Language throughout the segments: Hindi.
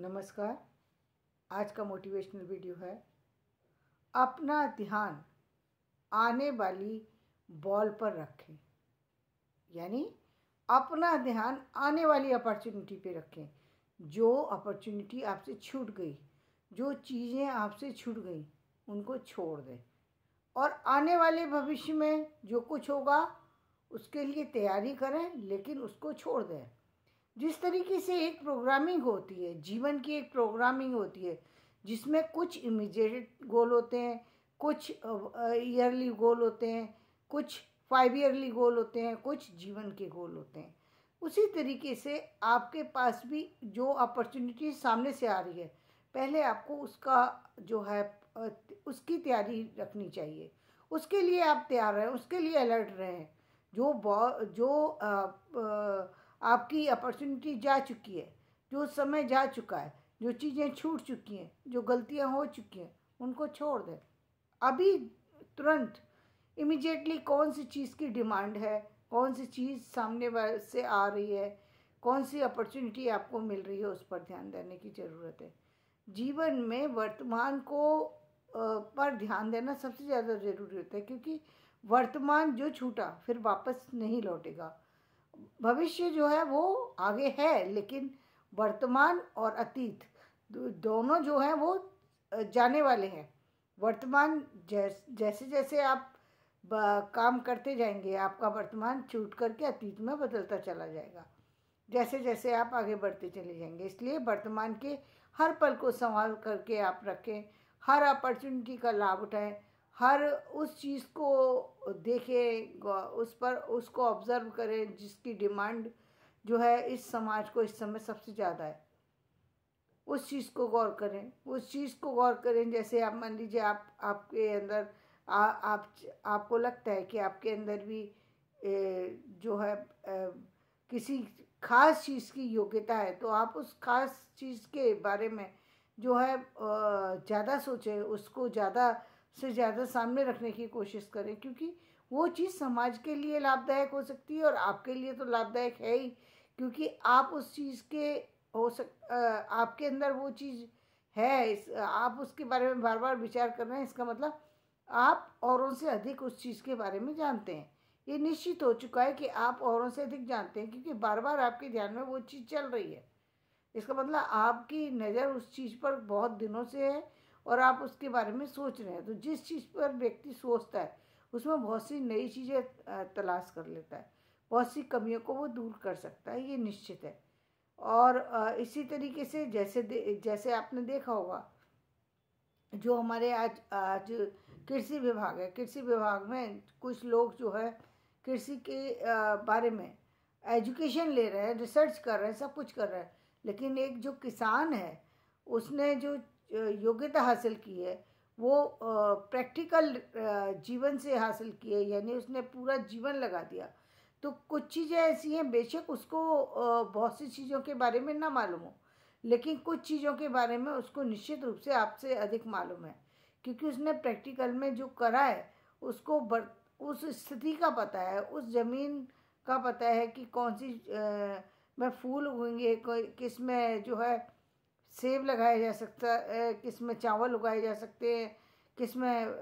नमस्कार। आज का मोटिवेशनल वीडियो है अपना ध्यान आने वाली बॉल पर रखें। यानी अपना ध्यान आने वाली अपॉर्चुनिटी पे रखें। जो अपॉर्चुनिटी आपसे छूट गई, जो चीज़ें आपसे छूट गई, उनको छोड़ दें और आने वाले भविष्य में जो कुछ होगा उसके लिए तैयारी करें, लेकिन उसको छोड़ दें। जिस तरीके से एक प्रोग्रामिंग होती है, जीवन की एक प्रोग्रामिंग होती है जिसमें कुछ इमीडिएट गोल होते हैं, कुछ ईयरली गोल होते हैं, कुछ 5 ईयरली गोल होते हैं, कुछ जीवन के गोल होते हैं। उसी तरीके से आपके पास भी जो अपॉर्चुनिटी सामने से आ रही है, पहले आपको उसका जो है उसकी तैयारी रखनी चाहिए। उसके लिए आप तैयार रहें, उसके लिए अलर्ट रहें। जो आपकी अपॉर्चुनिटी जा चुकी है, जो समय जा चुका है, जो चीज़ें छूट चुकी हैं, जो गलतियां हो चुकी हैं, उनको छोड़ दें। अभी तुरंत इमीडिएटली कौन सी चीज़ की डिमांड है, कौन सी चीज़ सामने से आ रही है, कौन सी अपॉर्चुनिटी आपको मिल रही है, उस पर ध्यान देने की ज़रूरत है। जीवन में वर्तमान को पर ध्यान देना सबसे ज़्यादा ज़रूरी होता है, क्योंकि वर्तमान जो छूटा फिर वापस नहीं लौटेगा। भविष्य जो है वो आगे है, लेकिन वर्तमान और अतीत दोनों जो हैं वो जाने वाले हैं। वर्तमान जैसे जैसे आप काम करते जाएंगे, आपका वर्तमान छूट करके अतीत में बदलता चला जाएगा, जैसे जैसे आप आगे बढ़ते चले जाएंगे। इसलिए वर्तमान के हर पल को संभाल करके आप रखें, हर अपॉर्चुनिटी का लाभ उठाएं, हर उस चीज़ को देखें, उस पर उसको ऑब्ज़र्व करें जिसकी डिमांड जो है इस समाज को इस समय सबसे ज़्यादा है। उस चीज़ को गौर करें, उस चीज़ को गौर करें। जैसे आप मान लीजिए आपके अंदर आपको लगता है कि आपके अंदर भी जो है किसी खास चीज़ की योग्यता है, तो आप उस खास चीज़ के बारे में जो है ज़्यादा सोचें, उसको ज़्यादा से ज़्यादा सामने रखने की कोशिश करें, क्योंकि वो चीज़ समाज के लिए लाभदायक हो सकती है और आपके लिए तो लाभदायक है ही, क्योंकि आप उस चीज़ के आपके अंदर वो चीज़ है। आप उसके बारे में बार बार विचार कर रहे हैं, इसका मतलब आप औरों से अधिक उस चीज़ के बारे में जानते हैं। ये निश्चित हो चुका है कि आप औरों से अधिक जानते हैं, क्योंकि बार बार आपके ध्यान में वो चीज़ चल रही है। इसका मतलब आपकी नज़र उस चीज़ पर बहुत दिनों से है और आप उसके बारे में सोच रहे हैं। तो जिस चीज़ पर व्यक्ति सोचता है उसमें बहुत सी नई चीज़ें तलाश कर लेता है, बहुत सी कमियों को वो दूर कर सकता है, ये निश्चित है। और इसी तरीके से जैसे आपने देखा होगा, जो हमारे आज आज कृषि विभाग है, कृषि विभाग में कुछ लोग जो है कृषि के बारे में एजुकेशन ले रहे हैं, रिसर्च कर रहे हैं, सब कुछ कर रहे हैं, लेकिन एक जो किसान है उसने जो योग्यता हासिल की है वो प्रैक्टिकल जीवन से हासिल की है, यानी उसने पूरा जीवन लगा दिया। तो कुछ चीज़ें ऐसी हैं, बेशक उसको बहुत सी चीज़ों के बारे में ना मालूम हो, लेकिन कुछ चीज़ों के बारे में उसको निश्चित रूप से आपसे अधिक मालूम है, क्योंकि उसने प्रैक्टिकल में जो करा है उसको उस स्थिति का पता है, उस ज़मीन का पता है कि कौन सी में फूल उगेंगे, किस में जो है सेब लगाया जा सकता है, किस में चावल उगाए जा सकते हैं, किस में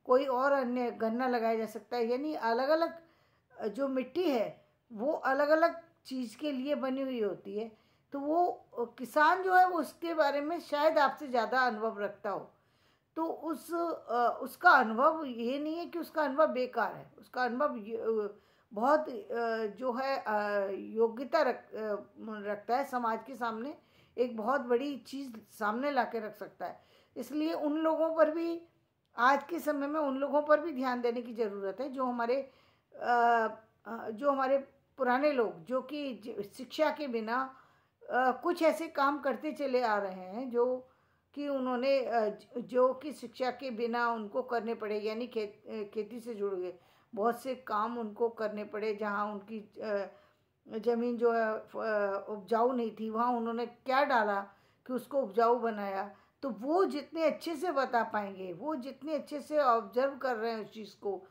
कोई और अन्य गन्ना लगाया जा सकता है। यानी अलग अलग जो मिट्टी है वो अलग अलग चीज़ के लिए बनी हुई होती है। तो वो किसान जो है वो उसके बारे में शायद आपसे ज़्यादा अनुभव रखता हो। तो उसका अनुभव ये नहीं है कि उसका अनुभव बेकार है, उसका अनुभव बहुत जो है योग्यता रखता है, समाज के सामने एक बहुत बड़ी चीज़ सामने ला के रख सकता है। इसलिए उन लोगों पर भी आज के समय में उन लोगों पर भी ध्यान देने की ज़रूरत है जो हमारे पुराने लोग, जो कि शिक्षा के बिना कुछ ऐसे काम करते चले आ रहे हैं जो कि उन्होंने जो कि शिक्षा के बिना उनको करने पड़े, यानी खेती से जुड़ गए बहुत से काम उनको करने पड़े, जहाँ उनकी ज़मीन जो है उपजाऊ नहीं थी, वहाँ उन्होंने क्या डाला कि उसको उपजाऊ बनाया। तो वो जितने अच्छे से बता पाएंगे, वो जितने अच्छे से ऑब्जर्व कर रहे हैं उस चीज़ को,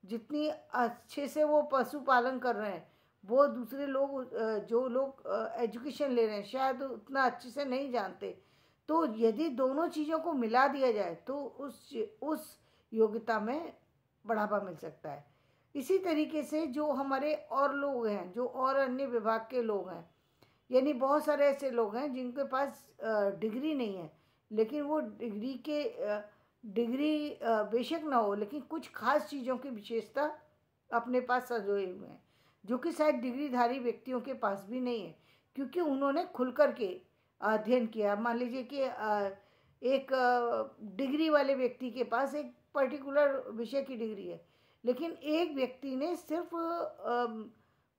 जितनी अच्छे से वो पशुपालन कर रहे हैं, वो दूसरे लोग जो लोग एजुकेशन ले रहे हैं शायद उतना अच्छे से नहीं जानते। तो यदि दोनों चीज़ों को मिला दिया जाए तो उस योग्यता में बढ़ावा मिल सकता है। इसी तरीके से जो हमारे और लोग हैं, जो और अन्य विभाग के लोग हैं, यानी बहुत सारे ऐसे लोग हैं जिनके पास डिग्री नहीं है, लेकिन वो डिग्री बेशक ना हो, लेकिन कुछ खास चीज़ों की विशेषता अपने पास संजोए हुए हैं, जो कि शायद डिग्रीधारी व्यक्तियों के पास भी नहीं है, क्योंकि उन्होंने खुल कर के अध्ययन किया। मान लीजिए कि एक डिग्री वाले व्यक्ति के पास एक पर्टिकुलर विषय की डिग्री है, लेकिन एक व्यक्ति ने सिर्फ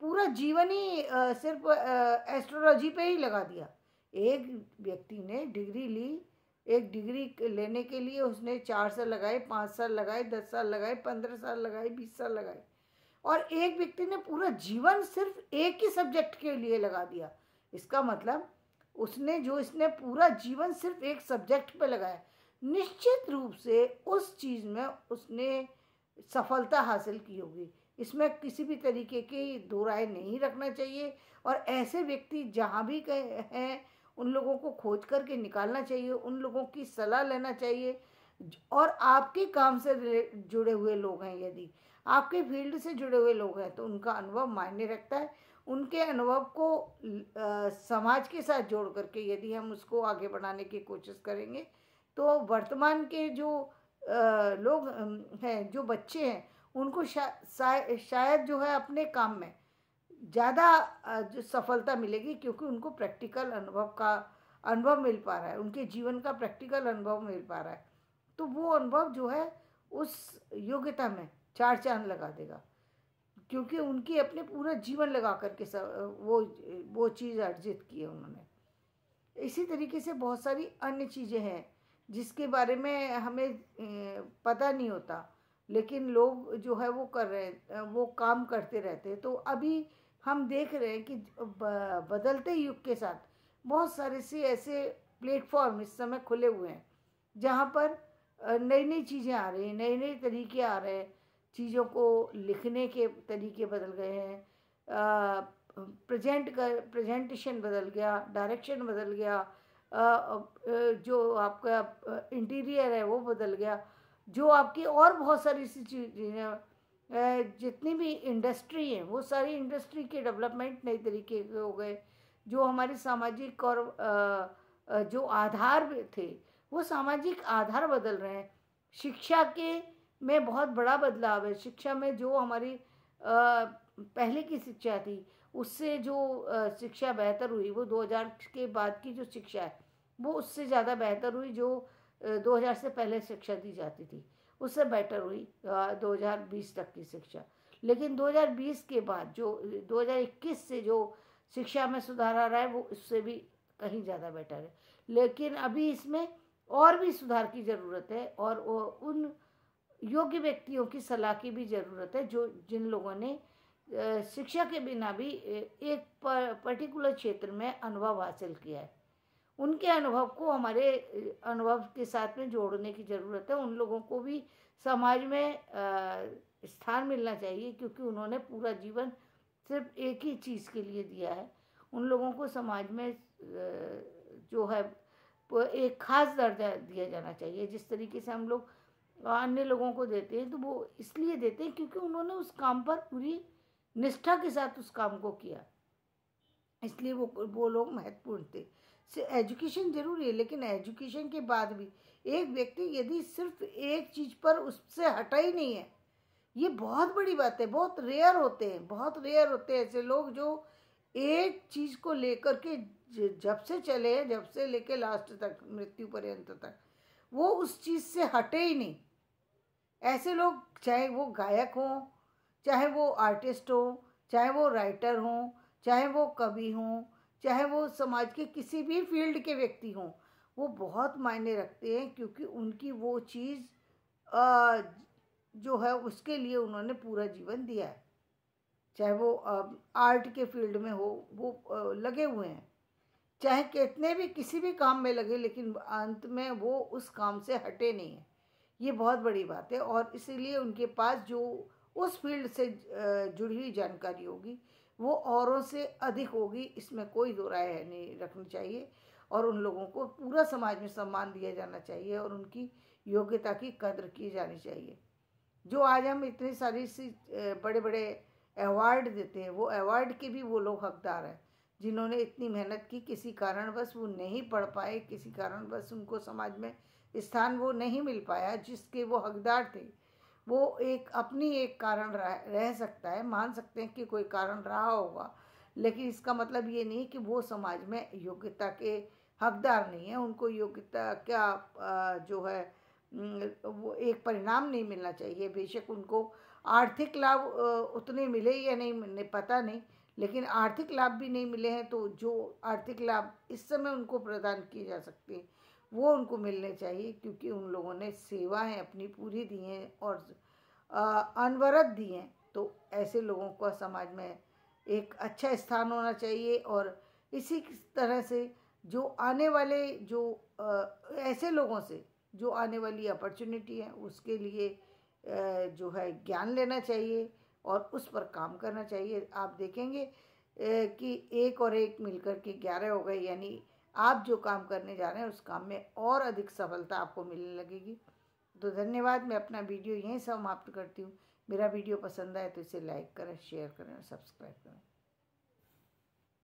पूरा जीवन ही सिर्फ एस्ट्रोलॉजी पे ही लगा दिया। एक व्यक्ति ने डिग्री ली, एक डिग्री लेने के लिए उसने 4 साल लगाए, 5 साल लगाए, 10 साल लगाए, 15 साल लगाए, 20 साल लगाए, और एक व्यक्ति ने पूरा जीवन सिर्फ एक ही सब्जेक्ट के लिए लगा दिया। इसका मतलब इसने पूरा जीवन सिर्फ एक सब्जेक्ट पे लगाया, निश्चित रूप से उस चीज़ में उसने सफलता हासिल की होगी। इसमें किसी भी तरीके की दो राय नहीं रखना चाहिए, और ऐसे व्यक्ति जहाँ भी हैं उन लोगों को खोज करके निकालना चाहिए, उन लोगों की सलाह लेना चाहिए। और आपके काम से जुड़े हुए लोग हैं, यदि आपके फील्ड से जुड़े हुए लोग हैं, तो उनका अनुभव मायने रखता है। उनके अनुभव को समाज के साथ जोड़ करके यदि हम उसको आगे बढ़ाने की कोशिश करेंगे, तो वर्तमान के जो लोग हैं, जो बच्चे हैं, उनको शायद जो है अपने काम में ज़्यादा जो सफलता मिलेगी, क्योंकि उनको प्रैक्टिकल अनुभव मिल पा रहा है, उनके जीवन का प्रैक्टिकल अनुभव मिल पा रहा है। तो वो अनुभव जो है उस योग्यता में 4 चांद लगा देगा, क्योंकि उनकी अपने पूरा जीवन लगा करके वो चीज़ अर्जित की है उन्होंने। इसी तरीके से बहुत सारी अन्य चीज़ें हैं जिसके बारे में हमें पता नहीं होता, लेकिन लोग जो है वो कर रहे हैं, वो काम करते रहते हैं। तो अभी हम देख रहे हैं कि बदलते युग के साथ बहुत सारे से ऐसे प्लेटफॉर्म इस समय खुले हुए हैं जहाँ पर नई नई चीज़ें आ रही हैं, नए नए तरीके आ रहे हैं, चीज़ों को लिखने के तरीके बदल गए हैं, प्रेजेंटेशन बदल गया, डायरेक्शन बदल गया, जो आपका इंटीरियर है वो बदल गया, जो आपकी और बहुत सारी सी चीज़ें, जितनी भी इंडस्ट्री हैं वो सारी इंडस्ट्री के डेवलपमेंट नए तरीके के हो गए। जो हमारे सामाजिक और जो आधार थे वो सामाजिक आधार बदल रहे हैं। शिक्षा के में बहुत बड़ा बदलाव है। शिक्षा में जो हमारी पहले की शिक्षा थी उससे जो शिक्षा बेहतर हुई, वो 2000 के बाद की जो शिक्षा है वो उससे ज़्यादा बेहतर हुई। जो 2000 से पहले शिक्षा दी जाती थी उससे बेटर हुई 2020 तक की शिक्षा। लेकिन 2020 के बाद जो 2021 से जो शिक्षा में सुधार आ रहा है वो उससे भी कहीं ज़्यादा बेटर है। लेकिन अभी इसमें और भी सुधार की ज़रूरत है, और उन योग्य व्यक्तियों की सलाह की भी ज़रूरत है जिन लोगों ने शिक्षा के बिना भी एक पर्टिकुलर क्षेत्र में अनुभव हासिल किया है। उनके अनुभव को हमारे अनुभव के साथ में जोड़ने की ज़रूरत है। उन लोगों को भी समाज में स्थान मिलना चाहिए, क्योंकि उन्होंने पूरा जीवन सिर्फ एक ही चीज़ के लिए दिया है। उन लोगों को समाज में जो है एक खास दर्जा दिया जाना चाहिए। जिस तरीके से हम लोग अन्य लोगों को देते हैं, तो वो इसलिए देते हैं क्योंकि उन्होंने उस काम पर पूरी निष्ठा के साथ उस काम को किया, इसलिए वो लोग महत्वपूर्ण थे। एजुकेशन जरूरी है, लेकिन एजुकेशन के बाद भी एक व्यक्ति यदि सिर्फ एक चीज़ पर उससे हटा ही नहीं है, ये बहुत बड़ी बात है। बहुत रेयर होते हैं ऐसे लोग जो एक चीज़ को लेकर के जब से लेके लास्ट तक, मृत्यु पर्यंत तक, वो उस चीज़ से हटे ही नहीं। ऐसे लोग, चाहे वो गायक हों, चाहे वो आर्टिस्ट हों, चाहे वो राइटर हों, चाहे वो कवि हों, चाहे वो समाज के किसी भी फील्ड के व्यक्ति हों, वो बहुत मायने रखते हैं, क्योंकि उनकी वो चीज़ जो है उसके लिए उन्होंने पूरा जीवन दिया है। चाहे वो आर्ट के फील्ड में हो, वो लगे हुए हैं, चाहे कितने भी किसी भी काम में लगे, लेकिन अंत में वो उस काम से हटे नहीं हैं। ये बहुत बड़ी बात है, और इसीलिए उनके पास जो उस फील्ड से जुड़ी हुई जानकारी होगी वो औरों से अधिक होगी, इसमें कोई दो राय नहीं रखनी चाहिए। और उन लोगों को पूरा समाज में सम्मान दिया जाना चाहिए और उनकी योग्यता की कद्र की जानी चाहिए। जो आज हम इतनी सारी सी बड़े बड़े अवार्ड देते हैं, वो अवार्ड के भी वो लोग हकदार हैं जिन्होंने इतनी मेहनत की, किसी कारणवश वो नहीं पढ़ पाए, किसी कारणवश उनको समाज में स्थान वो नहीं मिल पाया जिसके वो हकदार थे। वो एक अपनी एक कारण रह सकता है, मान सकते हैं कि कोई कारण रहा होगा, लेकिन इसका मतलब ये नहीं कि वो समाज में योग्यता के हकदार नहीं है। उनको योग्यता क्या जो है वो एक परिणाम नहीं मिलना चाहिए। बेशक उनको आर्थिक लाभ उतने मिले या नहीं मिले पता नहीं, लेकिन आर्थिक लाभ भी नहीं मिले हैं तो जो आर्थिक लाभ इस समय उनको प्रदान किए जा सकते हैं वो उनको मिलने चाहिए, क्योंकि उन लोगों ने सेवाएं अपनी पूरी दी हैं और अनवरत दी हैं। तो ऐसे लोगों को समाज में एक अच्छा स्थान होना चाहिए। और इसी तरह से जो आने वाले जो ऐसे लोगों से जो आने वाली अपॉर्चुनिटी है उसके लिए जो है ज्ञान लेना चाहिए और उस पर काम करना चाहिए। आप देखेंगे कि एक और एक मिलकर के 11 हो गए, यानी आप जो काम करने जा रहे हैं उस काम में और अधिक सफलता आपको मिलने लगेगी। तो धन्यवाद। मैं अपना वीडियो यहीं समाप्त करती हूँ। मेरा वीडियो पसंद आए तो इसे लाइक करें, शेयर करें और सब्सक्राइब करें।